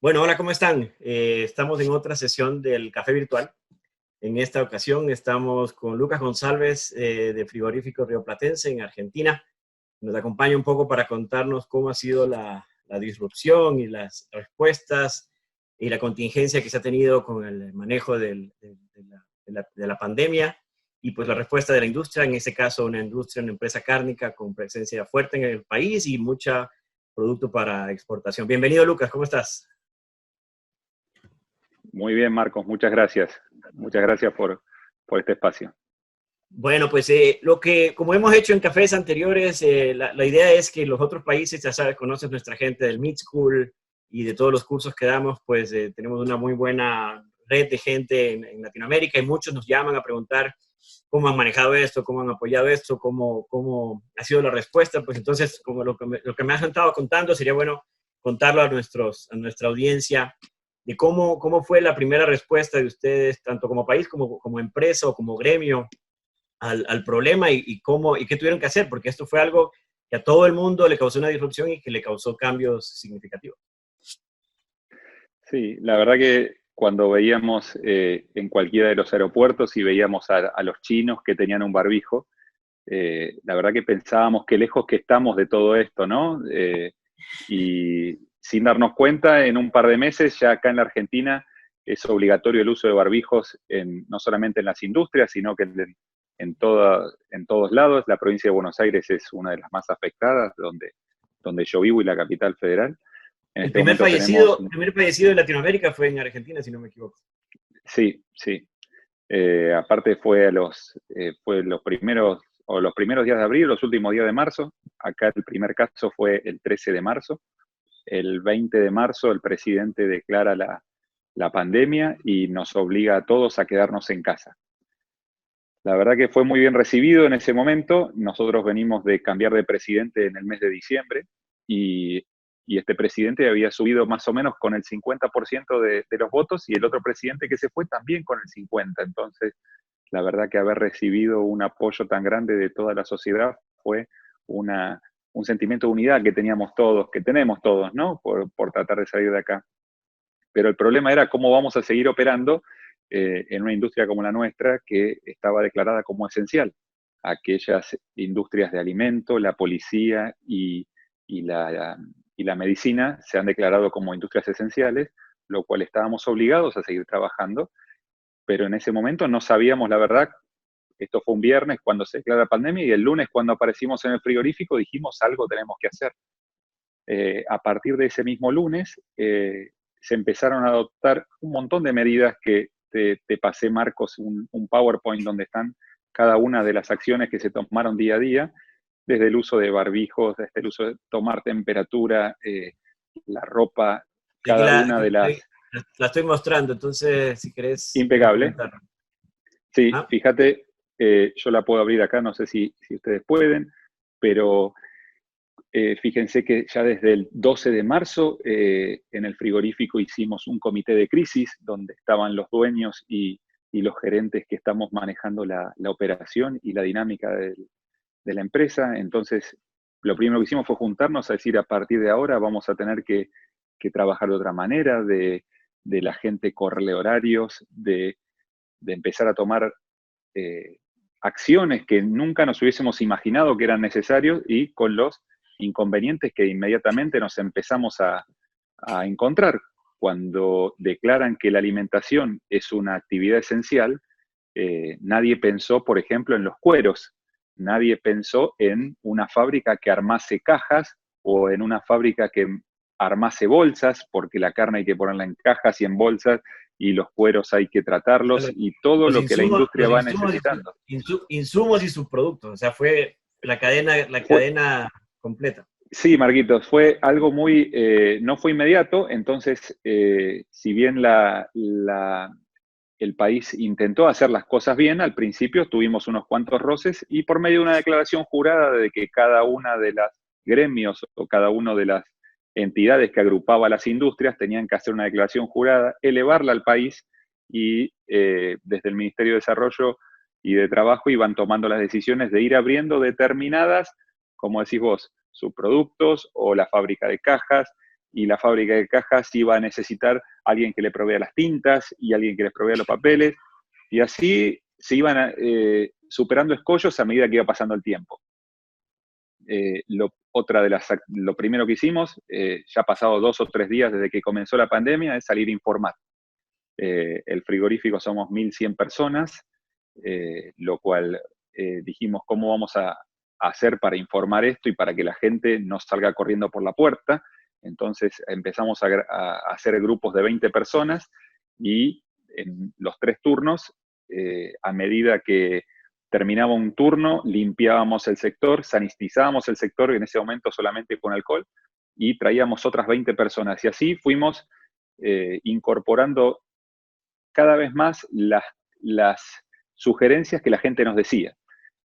Bueno, hola, ¿cómo están? Estamos en otra sesión del Café Virtual. En esta ocasión estamos con Lucas González de Frigorífico Rioplatense en Argentina. Nos acompaña un poco para contarnos cómo ha sido la disrupción y las respuestas y la contingencia que se ha tenido con el manejo de la pandemia y pues la respuesta de la industria, en este caso una industria, una empresa cárnica con presencia fuerte en el país y mucha producto para exportación. Bienvenido, Lucas, ¿cómo estás? Muy bien, Marcos, muchas gracias. Muchas gracias por este espacio. Bueno, pues como hemos hecho en cafés anteriores, la idea es que los otros países, ya sabes, conoces nuestra gente del Meet School y de todos los cursos que damos, pues tenemos una muy buena red de gente en Latinoamérica y muchos nos llaman a preguntar cómo han manejado esto, cómo han apoyado esto, cómo ha sido la respuesta. Pues entonces, como lo que me has estado contando, sería bueno contarlo a nuestra audiencia de cómo fue la primera respuesta de ustedes, tanto como país como empresa o como gremio, al problema y qué tuvieron que hacer, porque esto fue algo que a todo el mundo le causó una disrupción y que le causó cambios significativos. Sí, la verdad que cuando veíamos en cualquiera de los aeropuertos y veíamos a los chinos que tenían un barbijo, la verdad que pensábamos qué lejos que estamos de todo esto, ¿no? Y sin darnos cuenta, en un par de meses ya acá en la Argentina es obligatorio el uso de barbijos no solamente en las industrias, sino que en todos lados. La provincia de Buenos Aires es una de las más afectadas, donde yo vivo y la capital federal. En este momento tenemos... El primer fallecido de Latinoamérica fue en Argentina, si no me equivoco. Sí, sí. Aparte fue los primeros días de abril, los últimos días de marzo. Acá el primer caso fue el 13 de marzo. El 20 de marzo el presidente declara la pandemia y nos obliga a todos a quedarnos en casa. La verdad que fue muy bien recibido en ese momento. Nosotros venimos de cambiar de presidente en el mes de diciembre y este presidente había subido más o menos con el 50% de los votos y el otro presidente que se fue también con el 50%. Entonces, la verdad que haber recibido un apoyo tan grande de toda la sociedad fue un sentimiento de unidad que teníamos todos, que tenemos todos, ¿no? Por tratar de salir de acá. Pero el problema era cómo vamos a seguir operando en una industria como la nuestra, que estaba declarada como esencial. Aquellas industrias de alimento, la policía y la medicina se han declarado como industrias esenciales, lo cual estábamos obligados a seguir trabajando, pero en ese momento no sabíamos la verdad. Esto fue un viernes cuando se declara la pandemia y el lunes cuando aparecimos en el frigorífico dijimos algo tenemos que hacer. A partir de ese mismo lunes se empezaron a adoptar un montón de medidas que te pasé, Marcos, un PowerPoint donde están cada una de las acciones que se tomaron día a día, desde el uso de barbijos, desde el uso de tomar temperatura, la ropa, Aquí cada una de las... la estoy mostrando, entonces si querés puedes Impecable. comentarlo. Sí, ¿Ah? fíjate, yo la puedo abrir acá, no sé si ustedes pueden, pero fíjense que ya desde el 12 de marzo en el frigorífico hicimos un comité de crisis donde estaban los dueños y los gerentes que estamos manejando la operación y la dinámica de la empresa. Entonces, lo primero que hicimos fue juntarnos a decir, a partir de ahora vamos a tener que trabajar de otra manera, de la gente correrle horarios, de empezar a tomar acciones que nunca nos hubiésemos imaginado que eran necesarios y con los inconvenientes que inmediatamente nos empezamos a encontrar. Cuando declaran que la alimentación es una actividad esencial, nadie pensó, por ejemplo, en los cueros, nadie pensó en una fábrica que armase cajas o en una fábrica que armase bolsas, porque la carne hay que ponerla en cajas y en bolsas, y los cueros hay que tratarlos, y todo lo que la industria va necesitando. Insumos y subproductos, o sea, fue la Fue, cadena completa. Sí, Marquitos, fue algo muy, no fue inmediato, entonces, si bien el país intentó hacer las cosas bien, al principio tuvimos unos cuantos roces y por medio de una declaración jurada de que cada una de las gremios o cada una de las entidades que agrupaba las industrias tenían que hacer una declaración jurada, elevarla al país y desde el Ministerio de Desarrollo y de Trabajo iban tomando las decisiones de ir abriendo determinadas, como decís vos, subproductos, o la fábrica de cajas, y la fábrica de cajas iba a necesitar alguien que le provea las tintas y alguien que les provea los papeles, y así se iban superando escollos a medida que iba pasando el tiempo. Lo primero que hicimos, ya pasado 2 o 3 días desde que comenzó la pandemia, es salir a informar. El frigorífico somos 1.100 personas, lo cual dijimos cómo vamos a hacer para informar esto y para que la gente no salga corriendo por la puerta. Entonces empezamos a hacer grupos de 20 personas y en los 3 turnos, a medida que terminaba un turno, limpiábamos el sector, sanitizábamos el sector, en ese momento solamente con alcohol, y traíamos otras 20 personas. Y así fuimos incorporando cada vez más las sugerencias que la gente nos decía.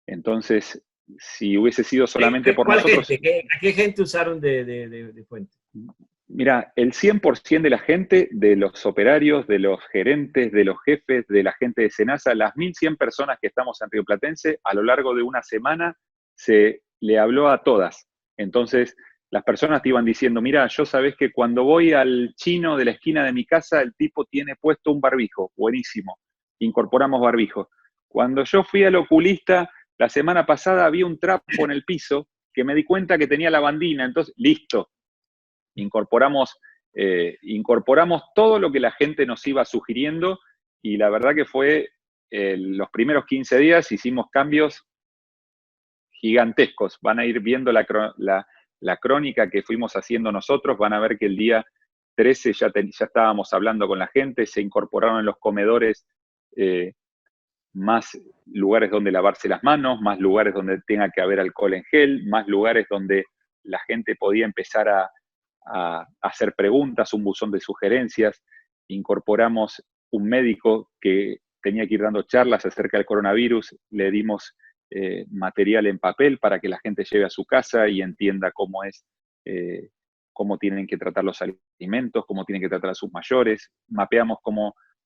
Entonces, si hubiese sido solamente por ¿Cuál nosotros... gente? ¿A qué gente usaron de fuente? Mira, el 100% de la gente, de los operarios, de los gerentes, de los jefes, de la gente de Senasa, las 1.100 personas que estamos en Río Platense, a lo largo de una semana se le habló a todas. Entonces, las personas te iban diciendo, mira, yo sabés que cuando voy al chino de la esquina de mi casa, el tipo tiene puesto un barbijo. Buenísimo. Incorporamos barbijo. Cuando yo fui al oculista, la semana pasada había un trapo en el piso que me di cuenta que tenía lavandina. Entonces, listo. Incorporamos todo lo que la gente nos iba sugiriendo, y la verdad que fue los primeros 15 días hicimos cambios gigantescos. Van a ir viendo la crónica que fuimos haciendo nosotros, van a ver que el día 13 ya estábamos hablando con la gente, se incorporaron en los comedores más lugares donde lavarse las manos, más lugares donde tenga que haber alcohol en gel, más lugares donde la gente podía empezar a hacer preguntas, un buzón de sugerencias. Incorporamos un médico que tenía que ir dando charlas acerca del coronavirus, le dimos material en papel para que la gente lleve a su casa y entienda cómo es, cómo tienen que tratar los alimentos, cómo tienen que tratar a sus mayores. Mapeamos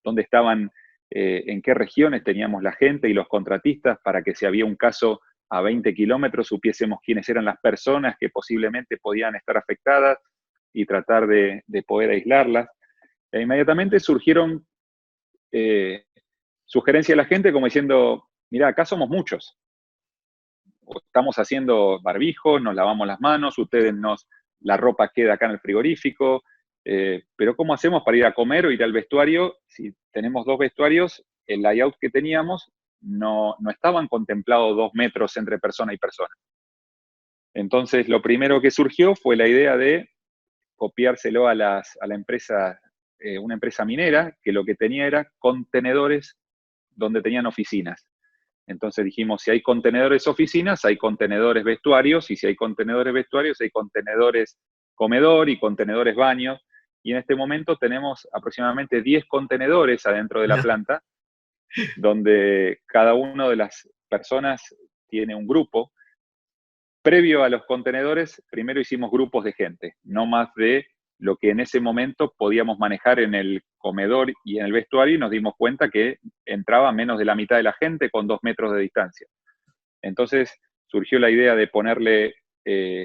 dónde estaban, en qué regiones teníamos la gente y los contratistas, para que si había un caso a 20 kilómetros supiésemos quiénes eran las personas que posiblemente podían estar afectadas y tratar de poder aislarlas. E inmediatamente surgieron sugerencias de la gente como diciendo, mira, acá somos muchos. Estamos haciendo barbijo, nos lavamos las manos, la ropa queda acá en el frigorífico, pero ¿cómo hacemos para ir a comer o ir al vestuario? Si tenemos 2 vestuarios, el layout que teníamos no estaban contemplados 2 metros entre persona y persona. Entonces, lo primero que surgió fue la idea de copiárselo a la empresa, una empresa minera, que lo que tenía era contenedores donde tenían oficinas. Entonces dijimos, si hay contenedores oficinas, hay contenedores vestuarios, y si hay contenedores vestuarios, hay contenedores comedor y contenedores baños. Y en este momento tenemos aproximadamente 10 contenedores adentro de la planta, donde cada una de las personas tiene un grupo. Previo a los contenedores, primero hicimos grupos de gente, no más de lo que en ese momento podíamos manejar en el comedor y en el vestuario, y nos dimos cuenta que entraba menos de la mitad de la gente con 2 metros de distancia. Entonces surgió la idea de ponerle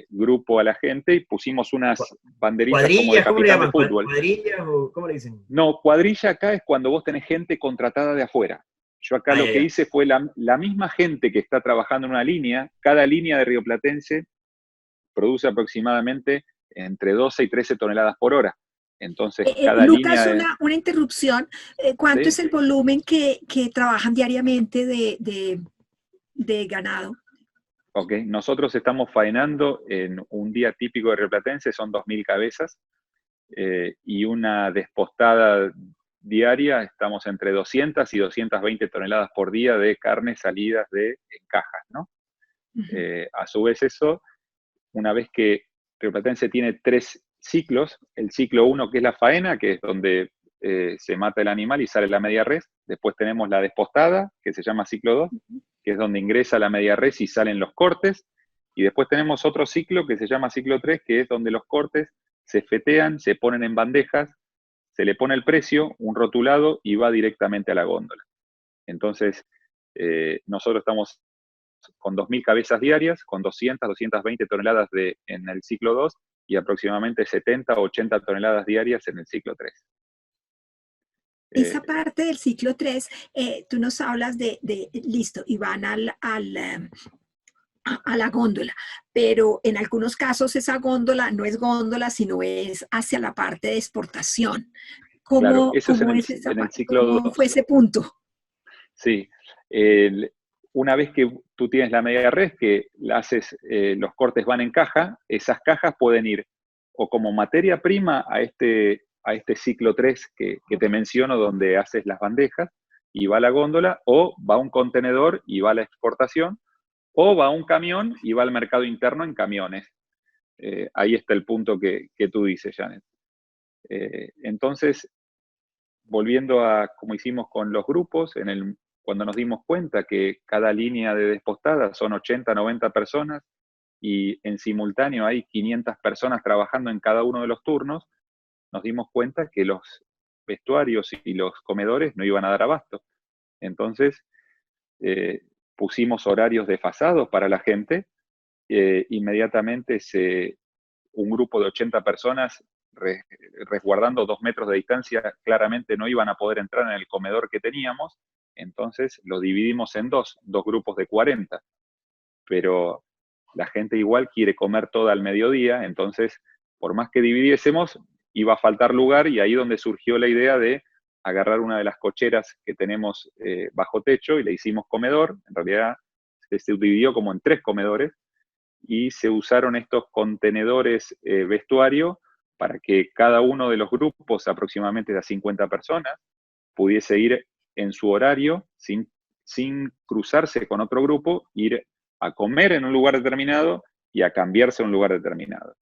grupo a la gente y pusimos unas banderitas como de capitán de fútbol. ¿Cuadrillas o cómo le dicen? No, cuadrilla acá es cuando vos tenés gente contratada de afuera. Yo acá lo que hice fue la misma gente que está trabajando en una línea. Cada línea de rioplatense produce aproximadamente entre 12 y 13 toneladas por hora. Entonces, cada Lucas, línea... una interrupción. ¿Cuánto es el volumen que trabajan diariamente de ganado? Ok, nosotros estamos faenando en un día típico de rioplatense, son 2.000 cabezas, y una despostada diaria estamos entre 200 y 220 toneladas por día de carne salidas en cajas, ¿no? A su vez eso, una vez que Rioplatense tiene 3 ciclos, el ciclo 1 que es la faena, que es donde se mata el animal y sale la media res. Después tenemos la despostada, que se llama ciclo 2, que es donde ingresa la media res y salen los cortes. Y después tenemos otro ciclo que se llama ciclo 3, que es donde los cortes se fetean, se ponen en bandejas, se le pone el precio, un rotulado y va directamente a la góndola. Entonces, nosotros estamos con 2.000 cabezas diarias, con 200, 220 toneladas en el ciclo 2 y aproximadamente 70 o 80 toneladas diarias en el ciclo 3. Esa parte del ciclo 3, tú nos hablas listo, y van a la góndola, pero en algunos casos esa góndola no es góndola, sino es hacia la parte de exportación. Claro, eso es ¿Cómo es esa en el parte? ciclo ¿Cómo 2. fue ese punto? Sí. Una vez que tú tienes la media red, que los cortes van en caja, esas cajas pueden ir o como materia prima a este ciclo 3 que te menciono, donde haces las bandejas y va a la góndola, o va a un contenedor y va a la exportación, o va a un camión y va al mercado interno en camiones. Ahí está el punto que tú dices, Janet. Entonces, volviendo a como hicimos con los grupos, cuando nos dimos cuenta que cada línea de despostada son 80, 90 personas y en simultáneo hay 500 personas trabajando en cada uno de los turnos, nos dimos cuenta que los vestuarios y los comedores no iban a dar abasto. Entonces, pusimos horarios desfasados para la gente. Inmediatamente un grupo de 80 personas resguardando 2 metros de distancia, claramente no iban a poder entrar en el comedor que teníamos, entonces lo dividimos en dos grupos de 40. Pero la gente igual quiere comer todo al mediodía, entonces por más que dividiésemos, iba a faltar lugar, y ahí donde surgió la idea de agarrar una de las cocheras que tenemos bajo techo y le hicimos comedor. En realidad se dividió como en 3 comedores, y se usaron estos contenedores vestuario para que cada uno de los grupos, aproximadamente de 50 personas, pudiese ir en su horario sin cruzarse con otro grupo, ir a comer en un lugar determinado y a cambiarse a un lugar determinado.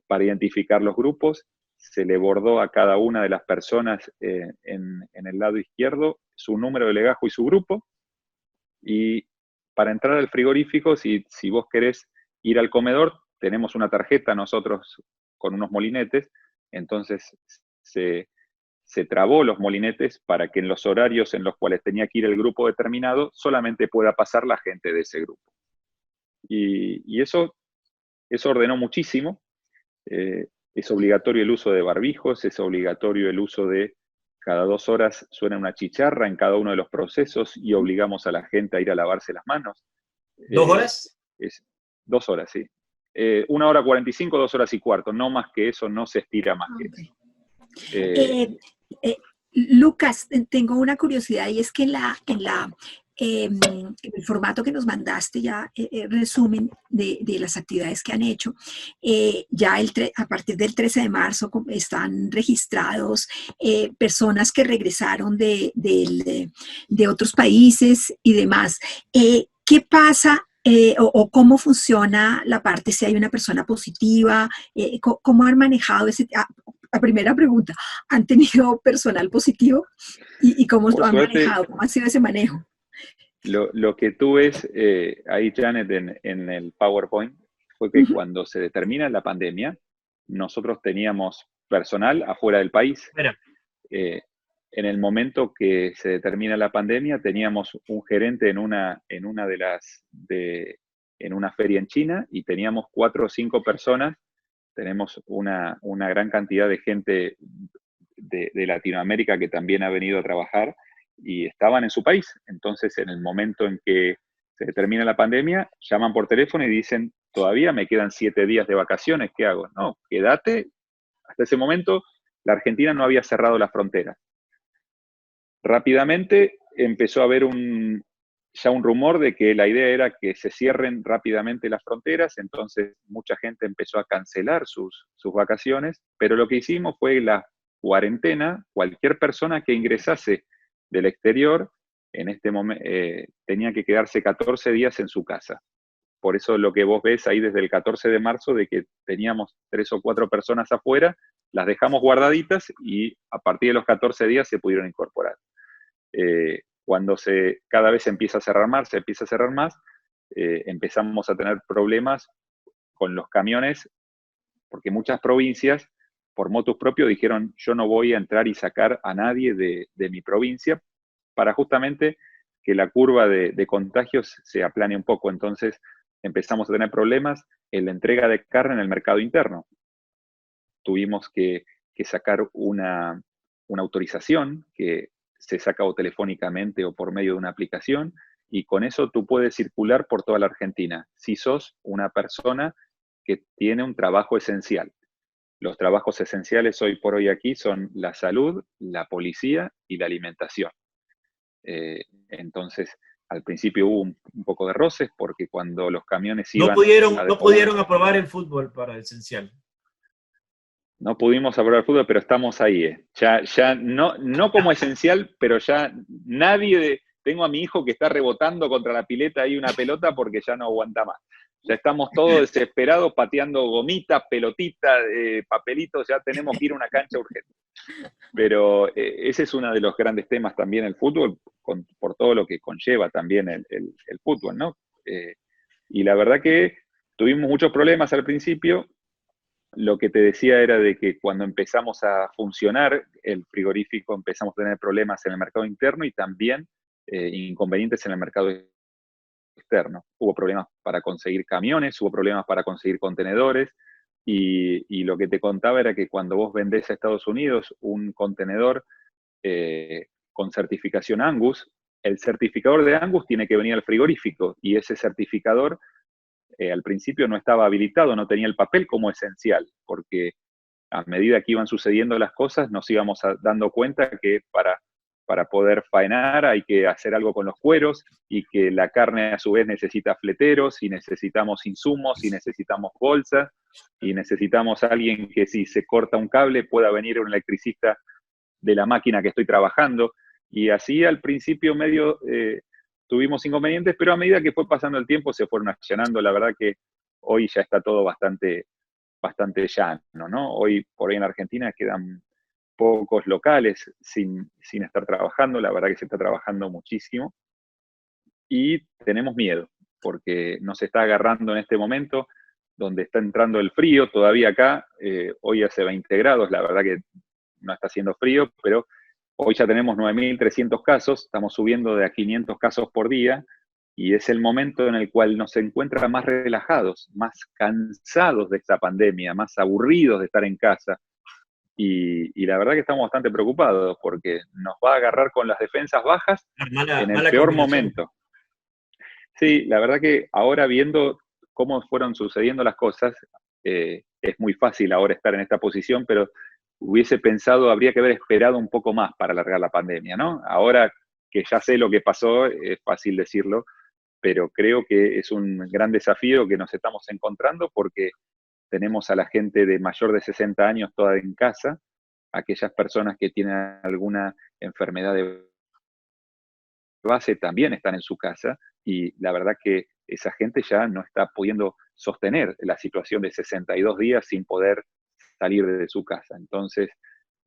Para identificar los grupos, se le bordó a cada una de las personas en el lado izquierdo su número de legajo y su grupo, y para entrar al frigorífico, si vos querés ir al comedor, tenemos una tarjeta nosotros con unos molinetes, entonces se trabó los molinetes para que en los horarios en los cuales tenía que ir el grupo determinado, solamente pueda pasar la gente de ese grupo. Y eso ordenó muchísimo. Es obligatorio el uso de barbijos, es obligatorio el uso de cada 2 horas suena una chicharra en cada uno de los procesos, y obligamos a la gente a ir a lavarse las manos. ¿2 horas? 2 horas, sí. 1 hora 45, 2 horas y cuarto. No más que eso, no se estira más que eso. Lucas, tengo una curiosidad, y es que en el formato que nos mandaste, ya resumen de las actividades que han hecho, ya a partir del 13 de marzo están registrados personas que regresaron de otros países y demás. ¿Qué pasa? O cómo funciona la parte, si hay una persona positiva, cómo han manejado la primera pregunta, ¿han tenido personal positivo? ¿Y cómo lo han manejado? ¿Cómo ha sido ese manejo? Lo que tú ves ahí, Janet, en el PowerPoint, fue que cuando se determina la pandemia, nosotros teníamos personal afuera del país. En el momento que se determina la pandemia, teníamos un gerente en una feria en China, y teníamos 4 o 5 personas. Tenemos una gran cantidad de gente de Latinoamérica que también ha venido a trabajar y estaban en su país. Entonces, en el momento en que se determina la pandemia, llaman por teléfono y dicen: todavía me quedan 7 días de vacaciones, ¿qué hago? No, quédate. Hasta ese momento, la Argentina no había cerrado las fronteras. Rápidamente empezó a haber ya un rumor de que la idea era que se cierren rápidamente las fronteras, entonces mucha gente empezó a cancelar sus vacaciones, pero lo que hicimos fue la cuarentena. Cualquier persona que ingresase del exterior en este momento tenía que quedarse 14 días en su casa. Por eso lo que vos ves ahí desde el 14 de marzo, de que teníamos 3 o 4 personas afuera, las dejamos guardaditas y a partir de los 14 días se pudieron incorporar. Cuando cada vez se empieza a cerrar más, empezamos a tener problemas con los camiones, porque muchas provincias, por motus propio, dijeron: yo no voy a entrar y sacar a nadie de mi provincia, para justamente que la curva de contagios se aplane un poco. Entonces empezamos a tener problemas en la entrega de carne en el mercado interno. Tuvimos que sacar una autorización que se saca o telefónicamente o por medio de una aplicación, y con eso tú puedes circular por toda la Argentina, si sos una persona que tiene un trabajo esencial. Los trabajos esenciales hoy por hoy aquí son la salud, la policía y la alimentación. Entonces, al principio hubo un poco de roces porque cuando los camiones No iban pudieron, a no despoblar, pudieron aprobar el fútbol para esencial. no pudimos hablar de fútbol, pero estamos ahí. Ya no como esencial, pero ya tengo a mi hijo que está rebotando contra la pileta ahí una pelota porque ya no aguanta más. Ya estamos todos desesperados pateando gomitas, pelotitas, papelitos, ya tenemos que ir a una cancha urgente. Pero ese es uno de los grandes temas también, el fútbol, por todo lo que conlleva también el fútbol, ¿no? Y la verdad que tuvimos muchos problemas al principio. Lo que te decía era de que cuando empezamos a funcionar el frigorífico empezamos a tener problemas en el mercado interno y también inconvenientes en el mercado externo. Hubo problemas para conseguir camiones, hubo problemas para conseguir contenedores, y lo que te contaba era que cuando vos vendés a Estados Unidos un contenedor con certificación Angus, el certificador de Angus tiene que venir al frigorífico, y ese certificador al principio no estaba habilitado, no tenía el papel como esencial, porque a medida que iban sucediendo las cosas nos íbamos dando cuenta que para poder faenar hay que hacer algo con los cueros, y que la carne a su vez necesita fleteros, y necesitamos insumos, y necesitamos bolsas, y necesitamos a alguien que si se corta un cable pueda venir un electricista de la máquina que estoy trabajando. Y así al principio medio tuvimos inconvenientes, pero a medida que fue pasando el tiempo se fueron accionando. La verdad que hoy ya está todo bastante llano, ¿no? Hoy por ahí en Argentina quedan pocos locales sin estar trabajando. La verdad que se está trabajando muchísimo y tenemos miedo porque nos está agarrando en este momento donde está entrando el frío. Todavía acá, hoy hace 20 grados, la verdad que no está haciendo frío, pero hoy ya tenemos 9.300 casos, estamos subiendo de a 500 casos por día, y es el momento en el cual nos encuentran más relajados, más cansados de esta pandemia, más aburridos de estar en casa. Y la verdad que estamos bastante preocupados porque nos va a agarrar con las defensas bajas en el Mala peor combinación. momento. Sí, la verdad que ahora viendo cómo fueron sucediendo las cosas, es muy fácil ahora estar en esta posición, pero hubiese pensado, habría que haber esperado un poco más para alargar la pandemia, ¿no? Ahora que ya sé lo que pasó, es fácil decirlo, pero creo que es un gran desafío que nos estamos encontrando porque tenemos a la gente de mayor de 60 años toda en casa, aquellas personas que tienen alguna enfermedad de base también están en su casa, y la verdad que esa gente ya no está pudiendo sostener la situación de 62 días sin poder salir de su casa. Entonces,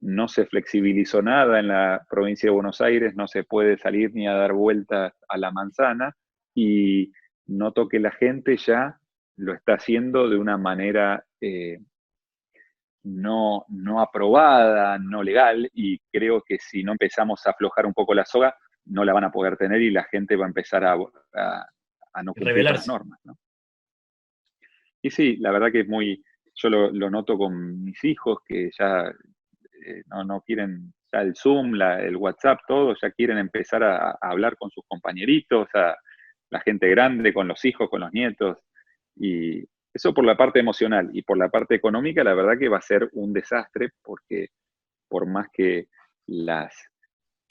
no se flexibilizó nada en la provincia de Buenos Aires, no se puede salir ni a dar vueltas a la manzana, y noto que la gente ya lo está haciendo de una manera no aprobada, no legal, y creo que si no empezamos a aflojar un poco la soga, no la van a poder tener y la gente va a empezar a no cumplir con las Revelarse. normas, ¿no? Y sí, la verdad que es muy, yo lo noto con mis hijos que ya no quieren ya el Zoom, el WhatsApp, todo, ya quieren empezar a hablar con sus compañeritos, a la gente grande, con los hijos, con los nietos, y eso por la parte emocional. Y por la parte económica, la verdad que va a ser un desastre, porque por más que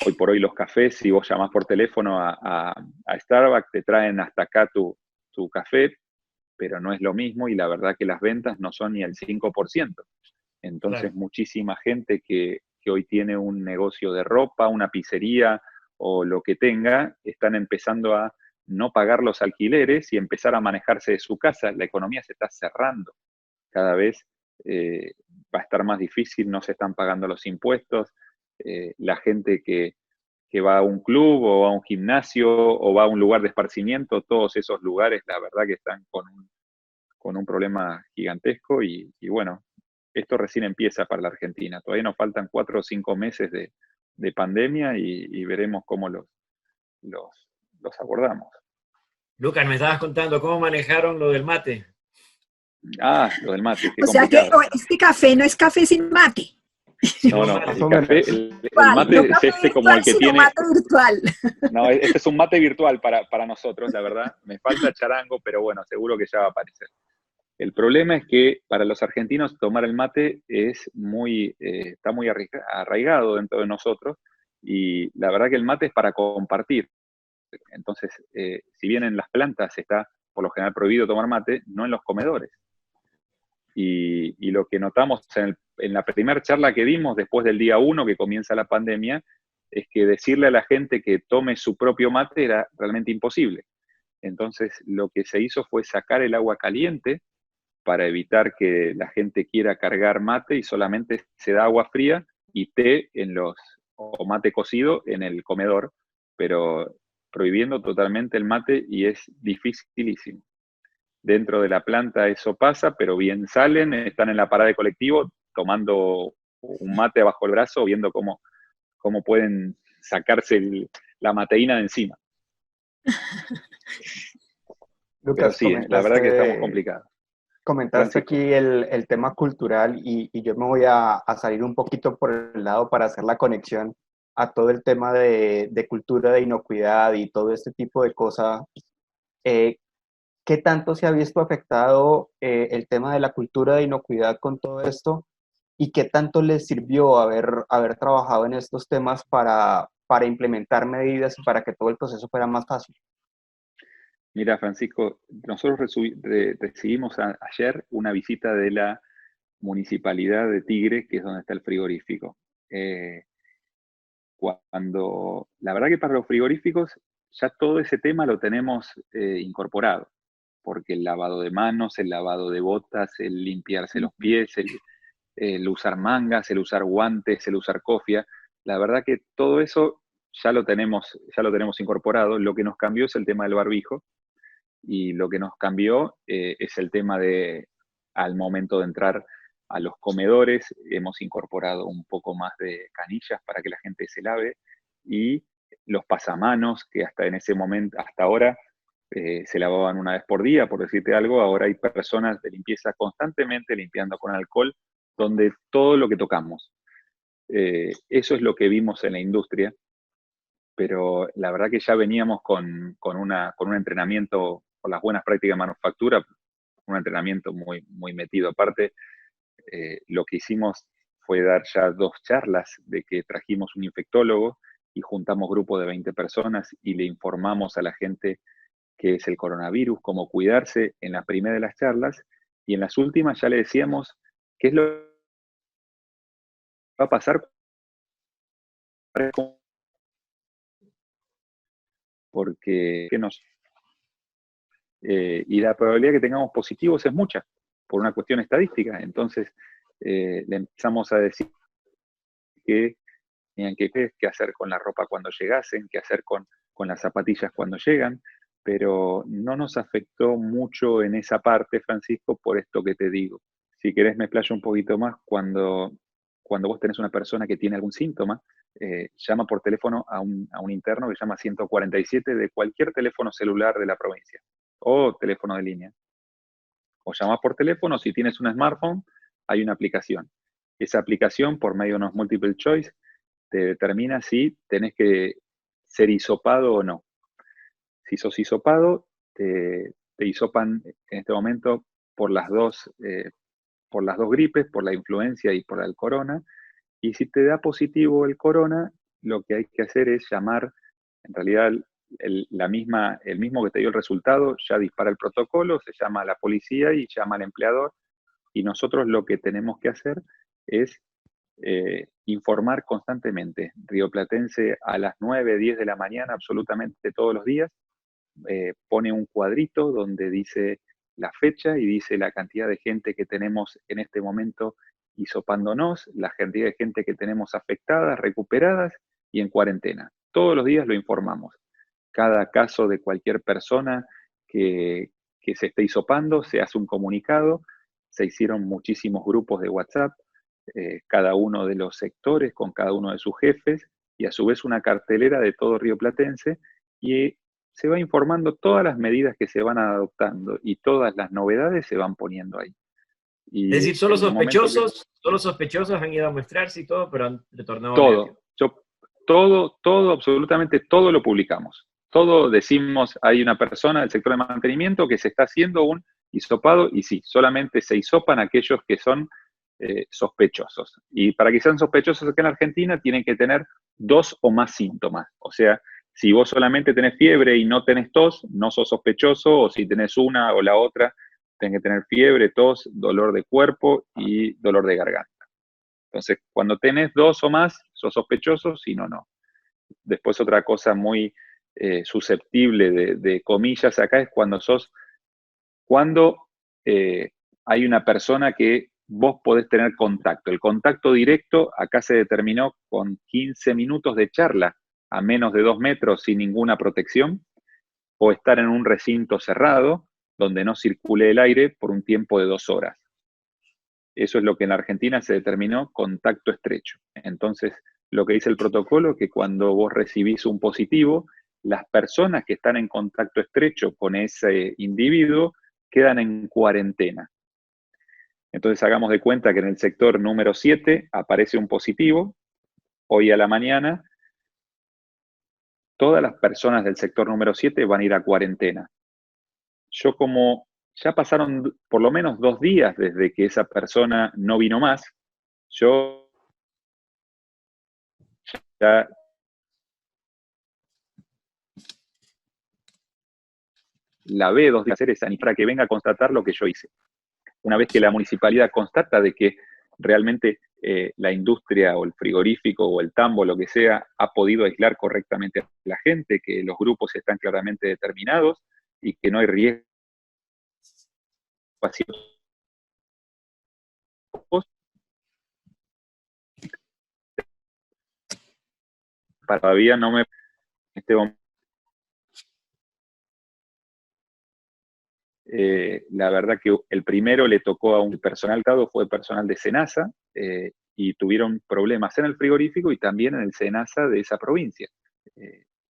hoy por hoy los cafés, si vos llamás por teléfono a Starbucks, te traen hasta acá tu café, pero no es lo mismo, y la verdad que las ventas no son ni el 5%. Entonces, Claro. muchísima gente que hoy tiene un negocio de ropa, una pizzería o lo que tenga, están empezando a no pagar los alquileres y empezar a manejarse de su casa. La economía se está cerrando. Cada vez va a estar más difícil, no se están pagando los impuestos. La gente que va a un club o a un gimnasio o va a un lugar de esparcimiento, todos esos lugares, la verdad que están con un problema gigantesco, y bueno, esto recién empieza para la Argentina. Todavía nos faltan 4 o 5 meses de pandemia, y veremos cómo los los abordamos. Lucas, me estabas contando cómo manejaron lo del mate. Ah, lo del mate, qué O sea que complicado. este café no es café sin mate. No, no, Más el o café, el mate No es café este como el virtual, que sino tiene. mate virtual. No, este es un mate virtual para nosotros, la verdad. Me falta charango, pero bueno, seguro que ya va a aparecer. El problema es que para los argentinos tomar el mate está muy arraigado dentro de nosotros, y la verdad que el mate es para compartir. Entonces, si bien en las plantas está por lo general prohibido tomar mate, no en los comedores. Y lo que notamos en la primera charla que dimos después del día 1 que comienza la pandemia, es que decirle a la gente que tome su propio mate era realmente imposible. Entonces, lo que se hizo fue sacar el agua caliente para evitar que la gente quiera cargar mate, y solamente se da agua fría y té o mate cocido en el comedor, pero prohibiendo totalmente el mate, y es dificilísimo. Dentro de la planta eso pasa, pero bien salen, están en la parada de colectivo tomando un mate bajo el brazo, viendo cómo pueden sacarse la mateína de encima. Pero Lucas, sí, la verdad que estamos complicados. comentaste Francisco. aquí el tema cultural y yo me voy a salir un poquito por el lado para hacer la conexión a todo el tema de cultura de inocuidad y todo este tipo de cosas. ¿Qué tanto se ha visto afectado el tema de la cultura de inocuidad con todo esto? ¿Y qué tanto les sirvió haber trabajado en estos temas para implementar medidas y para que todo el proceso fuera más fácil? Mira, Francisco, nosotros recibimos ayer una visita de la Municipalidad de Tigre, que es donde está el frigorífico. La verdad que para los frigoríficos ya todo ese tema lo tenemos incorporado, porque el lavado de manos, el lavado de botas, el limpiarse los pies, el usar mangas, el usar guantes, el usar cofia, la verdad que todo eso ya lo tenemos incorporado. Lo que nos cambió es el tema del barbijo, y lo que nos cambió es el tema al momento de entrar a los comedores, hemos incorporado un poco más de canillas para que la gente se lave, y los pasamanos, que hasta en ese momento, hasta ahora, se lavaban una vez por día, por decirte algo. Ahora hay personas de limpieza constantemente limpiando con alcohol donde todo lo que tocamos. Eso es lo que vimos en la industria, pero la verdad que ya veníamos con un entrenamiento por las buenas prácticas de manufactura, un entrenamiento muy, muy metido. Aparte, lo que hicimos fue dar ya 2 charlas, de que trajimos un infectólogo y juntamos grupo de 20 personas y le informamos a la gente qué es el coronavirus, cómo cuidarse en la primera de las charlas, y en las últimas ya le decíamos qué es lo que va a pasar, porque y la probabilidad que tengamos positivos es mucha, por una cuestión estadística. Entonces, le empezamos a decir que tenían qué hacer con la ropa cuando llegasen, qué hacer con las zapatillas cuando llegan, pero no nos afectó mucho en esa parte, Francisco, por esto que te digo. Si querés me explayo un poquito más. Cuando vos tenés una persona que tiene algún síntoma, llama por teléfono a un interno que llama 147 de cualquier teléfono celular de la provincia, o teléfono de línea. O llamás por teléfono, si tienes un smartphone, hay una aplicación. Esa aplicación, por medio de unos multiple choice, te determina si tenés que ser hisopado o no. Si sos hisopado, te hisopan en este momento por las dos gripes, por la influencia y por el corona. Y si te da positivo el corona, lo que hay que hacer es llamar, en realidad el mismo que te dio el resultado ya dispara el protocolo, se llama a la policía y llama al empleador, y nosotros lo que tenemos que hacer es informar constantemente. Rioplatense a las 9, 10 de la mañana, absolutamente todos los días, pone un cuadrito donde dice la fecha y dice la cantidad de gente que tenemos en este momento hisopándonos, la cantidad de gente que tenemos afectadas, recuperadas y en cuarentena. Todos los días lo informamos. Cada caso de cualquier persona que se esté hisopando, se hace un comunicado. Se hicieron muchísimos grupos de WhatsApp, cada uno de los sectores con cada uno de sus jefes, y a su vez una cartelera de todo Río Platense, y se va informando todas las medidas que se van adoptando y todas las novedades se van poniendo ahí. Y Es decir, solo en el momento que sospechosos han ido a muestrarse y todo, pero han retornado todo, negativo. todo, absolutamente todo lo publicamos. Todo decimos, hay una persona del sector de mantenimiento que se está haciendo un hisopado y sí, solamente se hisopan aquellos que son sospechosos. Y para que sean sospechosos acá en Argentina tienen que tener 2 o más síntomas. O sea, si vos solamente tenés fiebre y no tenés tos, no sos sospechoso, o si tenés una o la otra, tenés que tener fiebre, tos, dolor de cuerpo y dolor de garganta. Entonces, cuando tenés 2 o más, sos sospechoso, si no, no. Después otra cosa muy susceptible de comillas acá es cuando hay una persona que vos podés tener contacto. El contacto directo acá se determinó con 15 minutos de charla a menos de 2 metros sin ninguna protección, o estar en un recinto cerrado donde no circule el aire por un tiempo de 2 horas. Eso es lo que en la Argentina se determinó contacto estrecho. Entonces, lo que dice el protocolo es que cuando vos recibís un positivo, las personas que están en contacto estrecho con ese individuo quedan en cuarentena. Entonces, hagamos de cuenta que en el sector número 7 aparece un positivo. Hoy a la mañana, todas las personas del sector número 7 van a ir a cuarentena. Yo, como ya pasaron por lo menos 2 días desde que esa persona no vino más, yo ya la ve 2 días hacer para que venga a constatar lo que yo hice. Una vez que la municipalidad constata de que realmente la industria o el frigorífico o el tambo, lo que sea, ha podido aislar correctamente a la gente, que los grupos están claramente determinados y que no hay riesgo todavía no me... Este momento, la verdad que el primero le tocó a un personal dado, fue personal de SENASA, y tuvieron problemas en el frigorífico y también en el SENASA de esa provincia.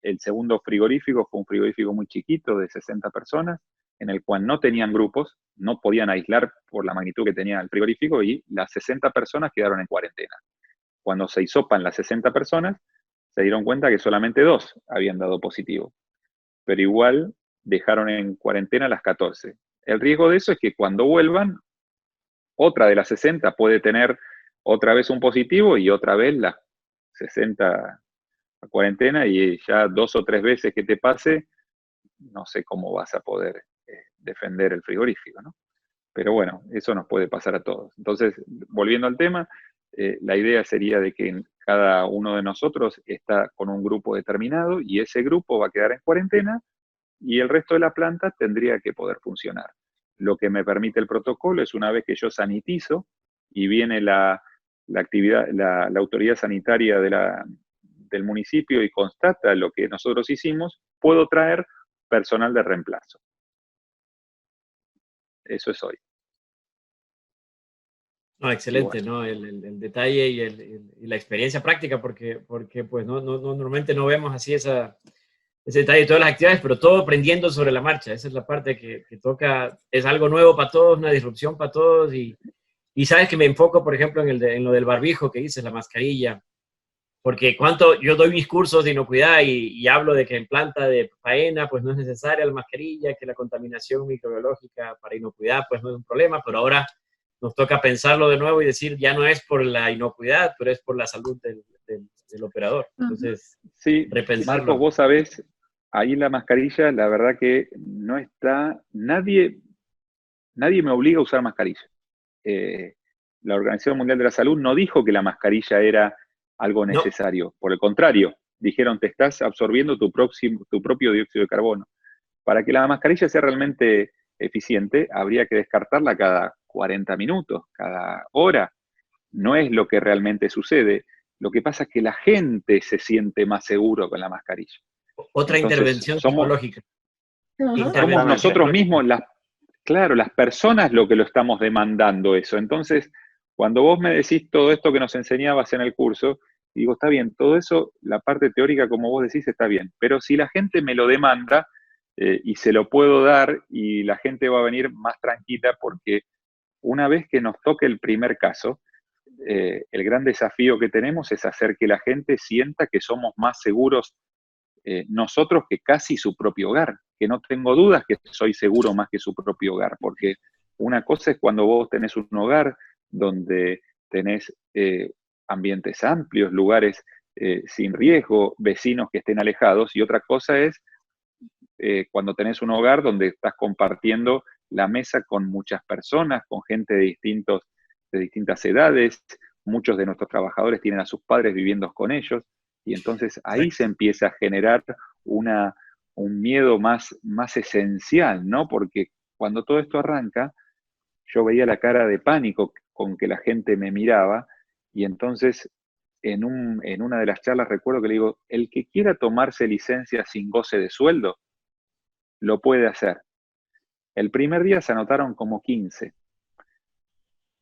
El segundo frigorífico fue un frigorífico muy chiquito de 60 personas, en el cual no tenían grupos, no podían aislar por la magnitud que tenía el frigorífico y las 60 personas quedaron en cuarentena. Cuando se hisopan las 60 personas, se dieron cuenta que solamente 2 habían dado positivo, pero igual dejaron en cuarentena las 14. El riesgo de eso es que cuando vuelvan, otra de las 60 puede tener otra vez un positivo y otra vez las 60 a cuarentena, y ya 2 o 3 veces que te pase, no sé cómo vas a poder defender el frigorífico, ¿no? Pero bueno, eso nos puede pasar a todos. Entonces, volviendo al tema, la idea sería de que cada uno de nosotros está con un grupo determinado y ese grupo va a quedar en cuarentena y el resto de la planta tendría que poder funcionar. Lo que me permite el protocolo es, una vez que yo sanitizo y viene la autoridad sanitaria del municipio y constata lo que nosotros hicimos, puedo traer personal de reemplazo. Eso es hoy. No, excelente, ¿no? El detalle y la experiencia práctica, porque pues normalmente no vemos así ese detalle de todas las actividades, pero todo aprendiendo sobre la marcha. Esa es la parte que toca, es algo nuevo para todos, una disrupción para todos, y sabes que me enfoco, por ejemplo, en lo del barbijo que dices, la mascarilla, porque yo doy mis cursos de inocuidad y hablo de que en planta de faena pues no es necesaria la mascarilla, que la contaminación microbiológica para inocuidad pues no es un problema, pero ahora nos toca pensarlo de nuevo y decir, ya no es por la inocuidad, pero es por la salud del operador. Entonces, sí, repensarlo. Marcos, vos sabés, ahí la mascarilla, la verdad que no está, nadie me obliga a usar mascarilla. La Organización Mundial de la Salud no dijo que la mascarilla era algo necesario. No. Por el contrario, dijeron, te estás absorbiendo tu propio dióxido de carbono. Para que la mascarilla sea realmente eficiente, habría que descartarla cada 40 minutos, cada hora. No es lo que realmente sucede. Lo que pasa es que la gente se siente más seguro con la mascarilla. Otra intervención psicológica. Somos nosotros mismos, las personas lo que lo estamos demandando eso. Entonces, cuando vos me decís todo esto que nos enseñabas en el curso, digo, está bien, todo eso, la parte teórica, como vos decís, está bien. Pero si la gente me lo demanda, y se lo puedo dar y la gente va a venir más tranquila porque una vez que nos toque el primer caso, el gran desafío que tenemos es hacer que la gente sienta que somos más seguros nosotros que casi su propio hogar, que no tengo dudas que soy seguro más que su propio hogar, porque una cosa es cuando vos tenés un hogar donde tenés ambientes amplios, lugares sin riesgo, vecinos que estén alejados, y otra cosa es cuando tenés un hogar donde estás compartiendo la mesa con muchas personas, con gente de distintas edades, muchos de nuestros trabajadores tienen a sus padres viviendo con ellos, y entonces ahí se empieza a generar un miedo más esencial, ¿no? Porque cuando todo esto arranca, yo veía la cara de pánico con que la gente me miraba, y entonces en una de las charlas recuerdo que le digo, el que quiera tomarse licencia sin goce de sueldo, lo puede hacer. El primer día se anotaron como 15,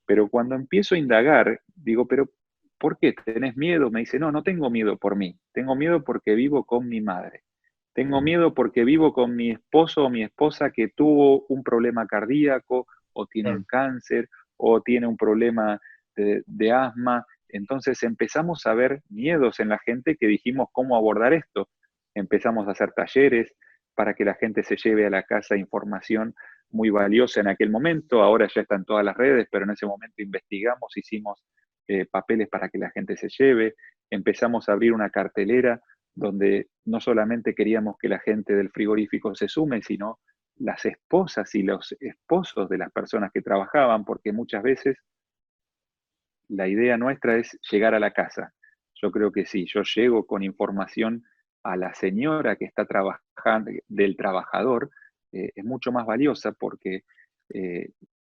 pero cuando empiezo a indagar, digo, pero ¿por qué? ¿Tenés miedo? Me dice, no, no tengo miedo por mí, tengo miedo porque vivo con mi madre. Tengo miedo porque vivo con mi esposo o mi esposa que tuvo un problema cardíaco, o tiene un cáncer, o tiene un problema de asma. Entonces empezamos a ver miedos en la gente que dijimos cómo abordar esto. Empezamos a hacer talleres para que la gente se lleve a la casa información muy valiosa en aquel momento. Ahora ya está en todas las redes, pero en ese momento investigamos, hicimos papeles para que la gente se lleve. Empezamos a abrir una cartelera donde no solamente queríamos que la gente del frigorífico se sume, sino las esposas y los esposos de las personas que trabajaban, porque muchas veces la idea nuestra es llegar a la casa. Yo creo que si yo llego con información a la señora que está trabajando, del trabajador, es mucho más valiosa porque eh,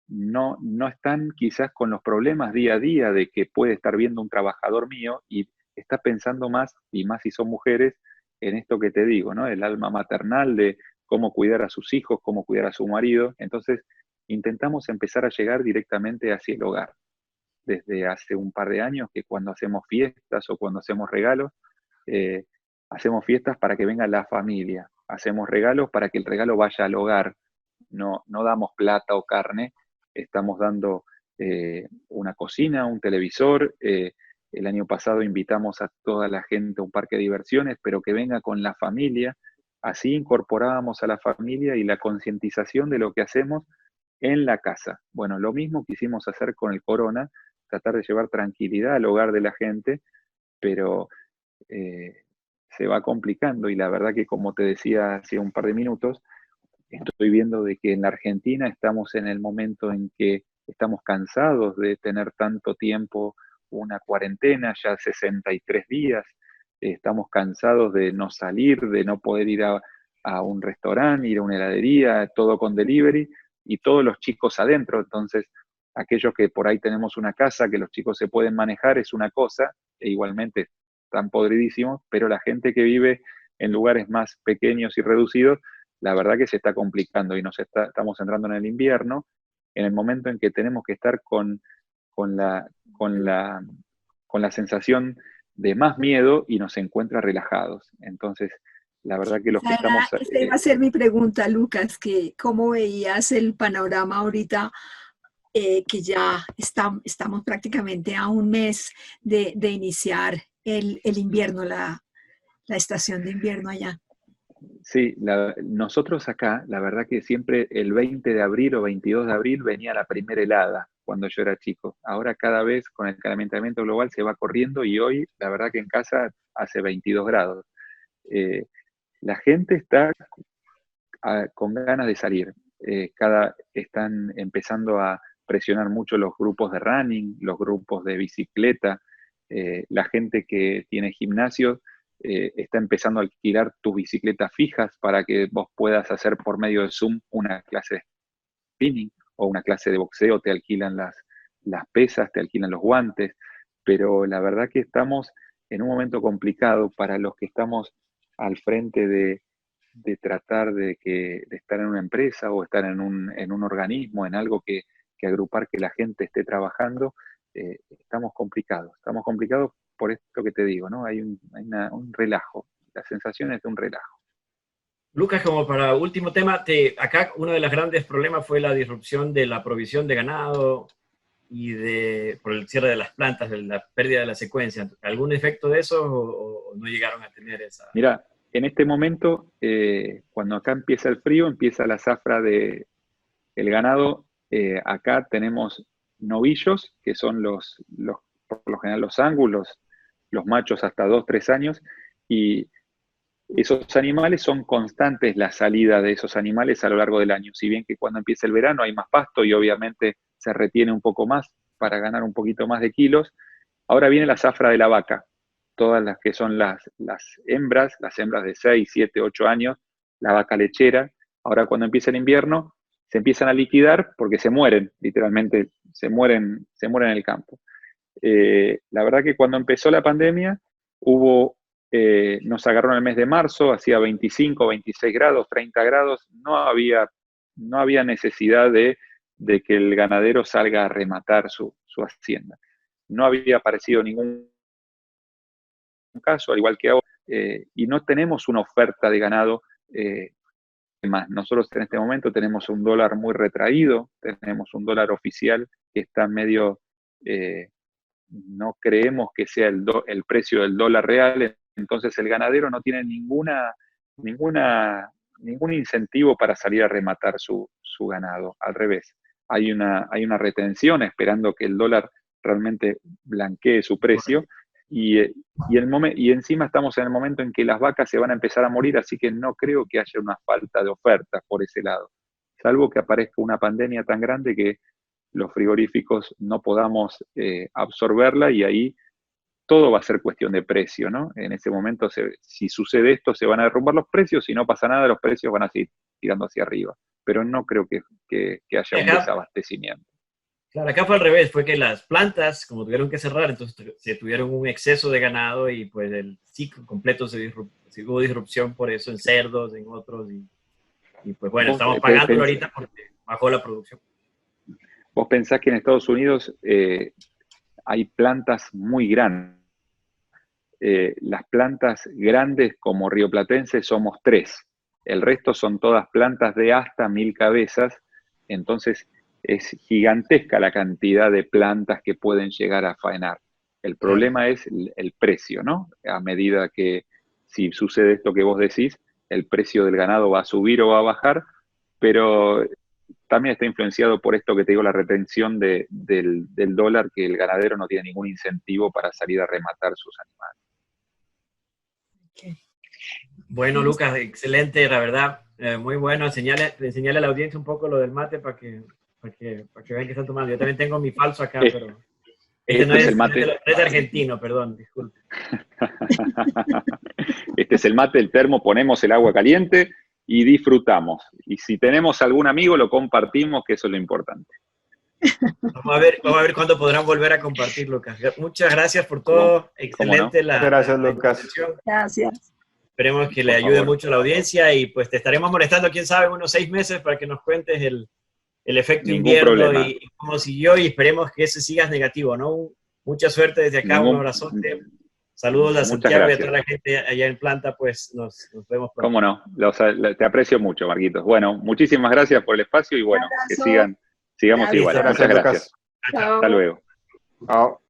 no están quizás con los problemas día a día de que puede estar viendo un trabajador mío y está pensando más, y más si son mujeres, en esto que te digo, ¿no? El alma maternal de cómo cuidar a sus hijos, cómo cuidar a su marido. Entonces, intentamos empezar a llegar directamente hacia el hogar desde hace un par de años, que cuando hacemos fiestas o cuando hacemos regalos, eh, hacemos fiestas para que venga la familia, hacemos regalos para que el regalo vaya al hogar, no damos plata o carne, estamos dando una cocina, un televisor. El año pasado invitamos a toda la gente a un parque de diversiones, pero que venga con la familia. Así incorporábamos a la familia y la concientización de lo que hacemos en la casa. Bueno, lo mismo quisimos hacer con el corona, tratar de llevar tranquilidad al hogar de la gente, pero eh, se va complicando, y la verdad que, como te decía hace un par de minutos, estoy viendo de que en la Argentina estamos en el momento en que estamos cansados de tener tanto tiempo una cuarentena, ya 63 días, estamos cansados de no salir, de no poder ir a un restaurante, ir a una heladería, todo con delivery, y todos los chicos adentro. Entonces, aquellos que por ahí tenemos una casa, que los chicos se pueden manejar, es una cosa, e igualmente están podridísimos, pero la gente que vive en lugares más pequeños y reducidos, la verdad que se está complicando, y estamos entrando en el invierno, en el momento en que tenemos que estar con la, con la, con la sensación de más miedo, y nos encuentra relajados. Entonces, la verdad que los que estamos... Esa iba a ser mi pregunta, Lucas, que cómo veías el panorama ahorita, que ya estamos prácticamente a un mes de iniciar el invierno, la estación de invierno allá. Sí, nosotros acá, la verdad que siempre el 20 de abril o 22 de abril venía la primera helada cuando yo era chico. Ahora cada vez con el calentamiento global se va corriendo, y hoy la verdad que en casa hace 22 grados. Eh, la gente está con ganas de salir. Están empezando a presionar mucho los grupos de running, los grupos de bicicleta. La gente que tiene gimnasio está empezando a alquilar tus bicicletas fijas para que vos puedas hacer por medio de Zoom una clase de spinning o una clase de boxeo. Te alquilan las pesas, te alquilan los guantes, pero la verdad que estamos en un momento complicado para los que estamos al frente de tratar de estar en una empresa o estar en un organismo, en algo que agrupar que la gente esté trabajando. Estamos complicados por esto que te digo, ¿no? Hay un relajo, la sensación es de un relajo. Lucas, como para último tema, acá uno de los grandes problemas fue la disrupción de la provisión de ganado y por el cierre de las plantas, de la pérdida de la secuencia. ¿Algún efecto de eso o no llegaron a tener esa? Mira, en este momento, cuando acá empieza el frío, empieza la zafra del ganado. Acá tenemos novillos, que son por lo general los ángulos, los machos hasta 2, 3 años, y esos animales son constantes la salida de esos animales a lo largo del año. Si bien que cuando empieza el verano hay más pasto y obviamente se retiene un poco más para ganar un poquito más de kilos, ahora viene la zafra de la vaca. Todas las que son las hembras de 6, 7, 8 años, la vaca lechera. Ahora cuando empieza el invierno, se empiezan a liquidar porque se mueren, literalmente se mueren en el campo. La verdad que cuando empezó la pandemia, nos agarró en el mes de marzo, hacía 25, 26 grados, 30 grados, no había necesidad de que el ganadero salga a rematar su hacienda. No había aparecido ningún caso, al igual que ahora, y no tenemos una oferta de ganado más. Nosotros en este momento tenemos un dólar muy retraído, tenemos un dólar oficial que está medio, no creemos que sea el precio del dólar real, entonces el ganadero no tiene ningún incentivo para salir a rematar su ganado, al revés. Hay una retención esperando que el dólar realmente blanquee su precio, y encima estamos en el momento en que las vacas se van a empezar a morir, así que no creo que haya una falta de oferta por ese lado, salvo que aparezca una pandemia tan grande que los frigoríficos no podamos absorberla, y ahí todo va a ser cuestión de precio, ¿no? En ese momento, si sucede esto, se van a derrumbar los precios, si no pasa nada, los precios van a seguir tirando hacia arriba, pero no creo que haya un desabastecimiento. Claro, acá fue al revés, fue que las plantas, como tuvieron que cerrar, entonces se tuvieron un exceso de ganado y pues el ciclo completo hubo disrupción por eso en cerdos, en otros, y pues bueno, estamos pagándolo ahorita porque bajó la producción. Vos pensás que en Estados Unidos hay plantas muy grandes. Las plantas grandes como rioplatense somos 3. El resto son todas plantas de hasta 1000 cabezas. Entonces es gigantesca la cantidad de plantas que pueden llegar a faenar. El problema es el precio, ¿no? A medida que, si sucede esto que vos decís, el precio del ganado va a subir o va a bajar, pero también está influenciado por esto que te digo, la retención del dólar, que el ganadero no tiene ningún incentivo para salir a rematar sus animales. Okay. Bueno, Lucas, excelente, la verdad, muy bueno. Enseñale a la audiencia un poco lo del mate para que vean que están tomando. Yo también tengo mi falso acá, pero este no es el mate. Es argentino, perdón, disculpe. Este es el mate, el termo, ponemos el agua caliente y disfrutamos. Y si tenemos algún amigo, lo compartimos, que eso es lo importante. Vamos a ver cuándo podrán volver a compartir, Lucas. Muchas gracias por todo. Excelente no? Gracias, Lucas. Gracias. Esperemos que le ayude mucho a la audiencia y pues te estaremos molestando, quién sabe, unos 6 meses para que nos cuentes el efecto invierno y cómo siguió, y esperemos que ese siga negativo, ¿no? Mucha suerte desde acá, un abrazote. Saludos a Santiago y a toda la gente allá en planta, pues nos vemos pronto. Cómo no, te aprecio mucho, Marquitos. Bueno, muchísimas gracias por el espacio y bueno, que sigamos igual. Muchas gracias. Chao. Hasta luego. Chao.